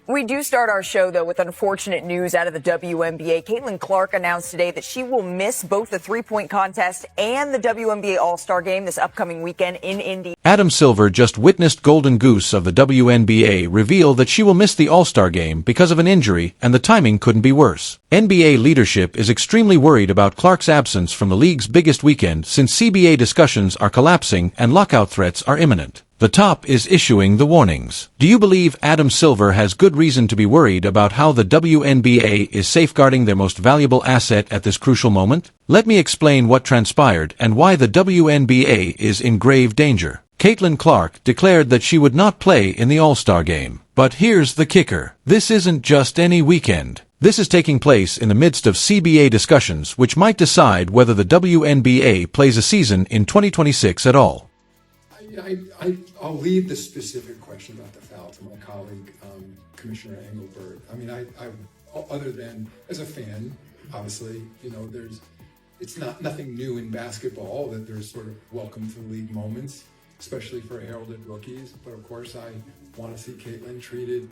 We do start our show, though, with unfortunate news out of the WNBA. Caitlin Clark announced today that she will miss both the three-point contest and the WNBA All-Star Game this upcoming weekend in Indy. Adam Silver just witnessed Golden Goose of the WNBA reveal that she will miss the All-Star Game because of an injury, and the timing couldn't be worse. NBA leadership is extremely worried about Clark's absence from the league's biggest weekend since CBA discussions are collapsing and lockout threats are imminent. The top is issuing the warnings. Do you believe Adam Silver has good reason to be worried about how the WNBA is safeguarding their most valuable asset at this crucial moment? Let me explain what transpired and why the WNBA is in grave danger. Caitlin Clark declared that she would not play in the All-Star Game. But here's the kicker. This isn't just any weekend. This is taking place in the midst of CBA discussions which might decide whether the WNBA plays a season in 2026 at all. I'll leave the specific question about the foul to my colleague, Commissioner Engelbert. I mean, I other than as a fan, obviously, it's nothing new in basketball that there's sort of welcome to the league moments, especially for heralded rookies. But of course, I want to see Caitlin treated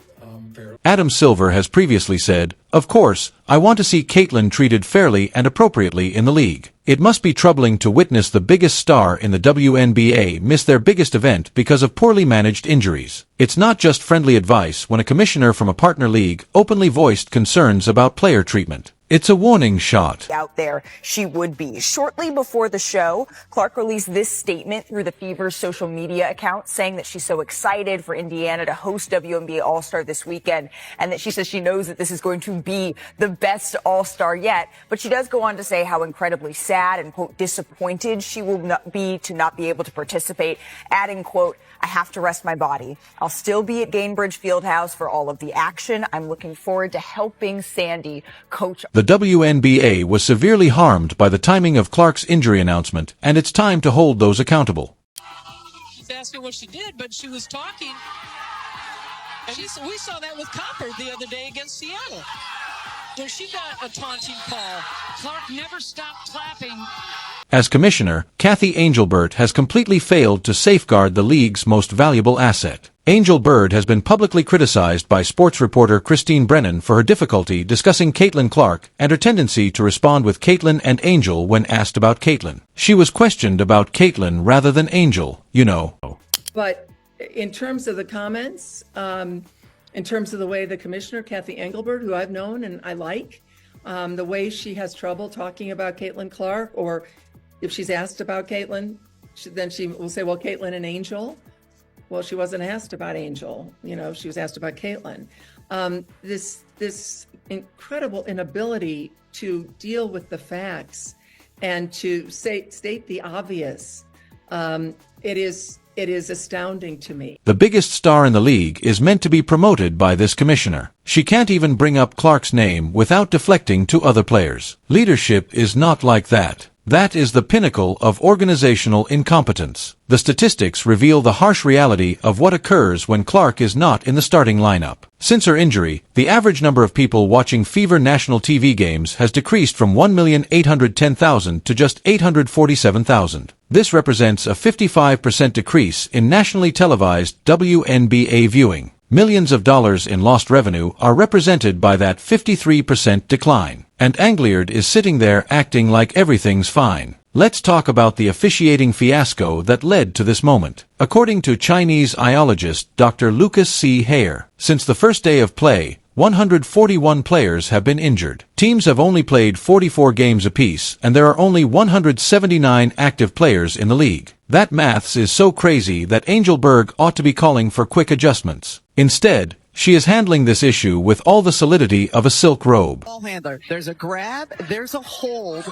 fairly. Adam Silver has previously said, "Of course, I want to see Caitlin treated fairly and appropriately in the league. It must be troubling to witness the biggest star in the WNBA miss their biggest event because of poorly managed injuries. It's not just friendly advice when a commissioner from a partner league openly voiced concerns about player treatment. It's a warning shot." Out there, she would be. Shortly before the show, Clark released this statement through the Fever's social media account saying that she's so excited for Indiana to host WNBA All-Star this weekend, and that she says she knows that this is going to be the best All-Star yet. But she does go on to say how incredibly sad and, quote, disappointed she will not be able to participate, adding, quote, "I have to rest my body. I'll still be at Gainbridge Fieldhouse for all of the action. I'm looking forward to helping Sandy coach." The WNBA was severely harmed by the timing of Clark's injury announcement, and it's time to hold those accountable. She's asking what she did, but she was talking. We saw that with Copper the other day against Seattle, where she got a taunting call. Clark never stopped clapping. As commissioner, Kathy Angelbert has completely failed to safeguard the league's most valuable asset. Angelbert has been publicly criticized by sports reporter Christine Brennan for her difficulty discussing Caitlin Clark and her tendency to respond with Caitlin and Angel when asked about Caitlin. She was questioned about Caitlin rather than Angel, But in terms of the comments, in terms of the way the commissioner, Kathy Engelbert, who I've known and I like, the way she has trouble talking about Caitlin Clark, or if she's asked about Caitlin, then she will say, well, Caitlin and Angel. Well, she wasn't asked about Angel. She was asked about Caitlin. This incredible inability to deal with the facts and to state the obvious. It is astounding to me. The biggest star in the league is meant to be promoted by this commissioner. She can't even bring up Clark's name without deflecting to other players. Leadership is not like that. That is the pinnacle of organizational incompetence. The statistics reveal the harsh reality of what occurs when Clark is not in the starting lineup. Since her injury, the average number of people watching Fever national TV games has decreased from 1,810,000 to just 847,000. This represents a 55% decrease in nationally televised WNBA viewing. Millions of dollars in lost revenue are represented by that 53% decline. And Angliard is sitting there acting like everything's fine. Let's talk about the officiating fiasco that led to this moment. According to Chinese iologist Dr. Lucas C. Hare, since the first day of play, 141 players have been injured. Teams have only played 44 games apiece, and there are only 179 active players in the league. That maths is so crazy that Angelberg ought to be calling for quick adjustments. Instead, she is handling this issue with all the solidity of a silk robe. Ball handler. There's a grab, there's a hold,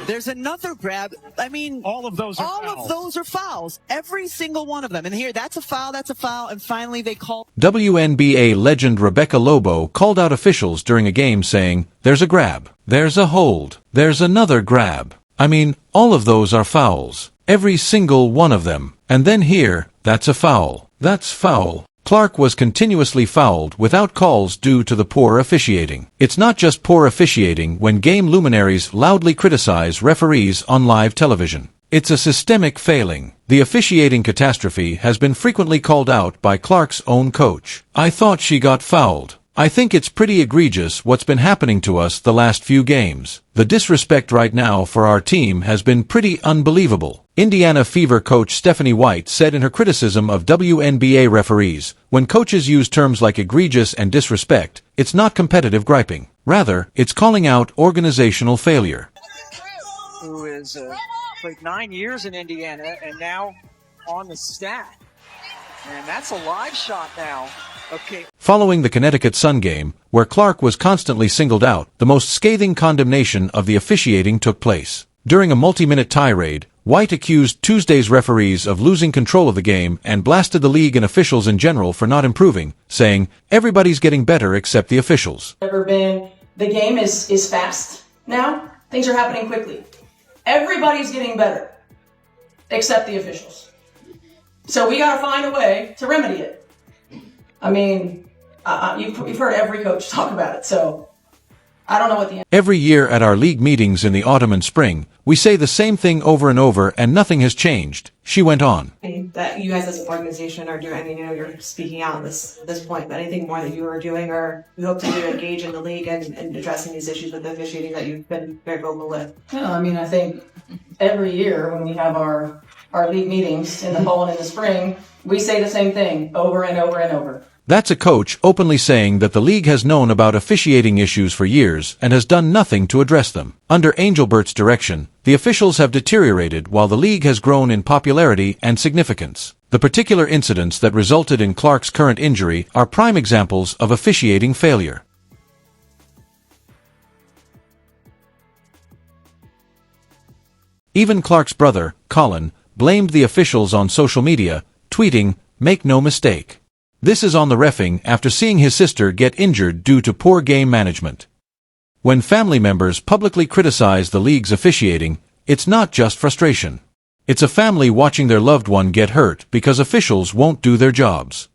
there's another grab. I mean, all of those are fouls. Every single one of them. And here, that's a foul, and finally they call. WNBA legend Rebecca Lobo called out officials during a game saying, "There's a grab, there's a hold, there's another grab. I mean, all of those are fouls. Every single one of them. And then here, that's a foul. That's foul." Clark was continuously fouled without calls due to the poor officiating. It's not just poor officiating when game luminaries loudly criticize referees on live television. It's a systemic failing. The officiating catastrophe has been frequently called out by Clark's own coach. I thought she got fouled. I think it's pretty egregious what's been happening to us the last few games. The disrespect right now for our team has been pretty unbelievable. Indiana Fever coach Stephanie White said in her criticism of WNBA referees, when coaches use terms like egregious and disrespect, it's not competitive griping. Rather, it's calling out organizational failure. Who is played 9 years in Indiana and now on the stat. And that's a live shot now. Okay. Following the Connecticut Sun game, where Clark was constantly singled out, the most scathing condemnation of the officiating took place. During a multi-minute tirade, White accused Tuesday's referees of losing control of the game and blasted the league and officials in general for not improving, saying, "Everybody's getting better except the officials." The game is fast now. Things are happening quickly. Everybody's getting better except the officials. So we got to find a way to remedy it. I mean, you've heard every coach talk about it, so I don't know what the answer. Every year at our league meetings in the autumn and spring, we say the same thing over and over and nothing has changed, she went on. That you guys as an organization are doing, I mean, you're speaking out at this point, but anything more that you are doing or you hope to do to engage in the league and addressing these issues with the officiating that you've been very vocal with? No, I mean, I think every year when we have our league meetings in the fall and in the spring, we say the same thing over and over and over. That's a coach openly saying that the league has known about officiating issues for years and has done nothing to address them. Under Angelbert's direction, the officials have deteriorated while the league has grown in popularity and significance. The particular incidents that resulted in Clark's current injury are prime examples of officiating failure. Even Clark's brother, Colin, blamed the officials on social media, tweeting, "Make no mistake. This is on the reffing," after seeing his sister get injured due to poor game management. When family members publicly criticize the league's officiating, it's not just frustration. It's a family watching their loved one get hurt because officials won't do their jobs.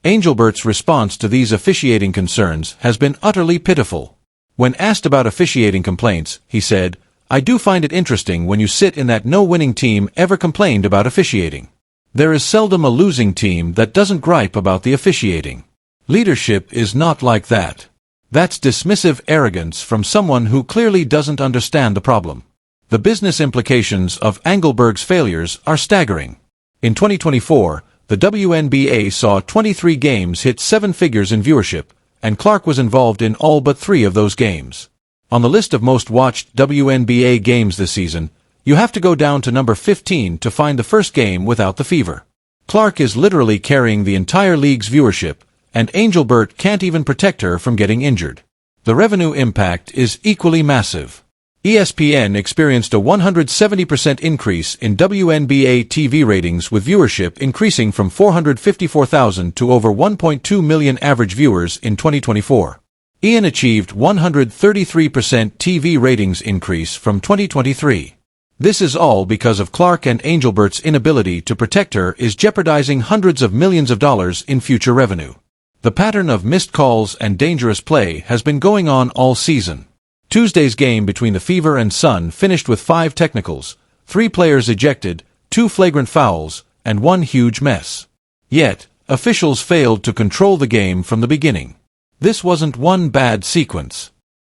Angelbert's response to these officiating concerns has been utterly pitiful. When asked about officiating complaints, he said, "I do find it interesting when you sit in that no winning team ever complained about officiating. There is seldom a losing team that doesn't gripe about the officiating. Leadership is not like that. That's dismissive arrogance from someone who clearly doesn't understand the problem." The business implications of Engelberg's failures are staggering. In 2024, the WNBA saw 23 games hit 7 figures in viewership, and Clark was involved in all but 3 of those games. On the list of most watched WNBA games this season, you have to go down to number 15 to find the first game without the Fever. Clark is literally carrying the entire league's viewership, and Angelbert can't even protect her from getting injured. The revenue impact is equally massive. ESPN experienced a 170% increase in WNBA TV ratings, with viewership increasing from 454,000 to over 1.2 million average viewers in 2024. ESPN achieved 133% TV ratings increase from 2023. This is all because of Clark, and Angelbert's inability to protect her is jeopardizing hundreds of millions of dollars in future revenue. The pattern of missed calls and dangerous play has been going on all season. Tuesday's game between the Fever and Sun finished with 5 technicals, 3 players ejected, 2 flagrant fouls, and 1 huge mess. Yet, officials failed to control the game from the beginning. This wasn't one bad sequence.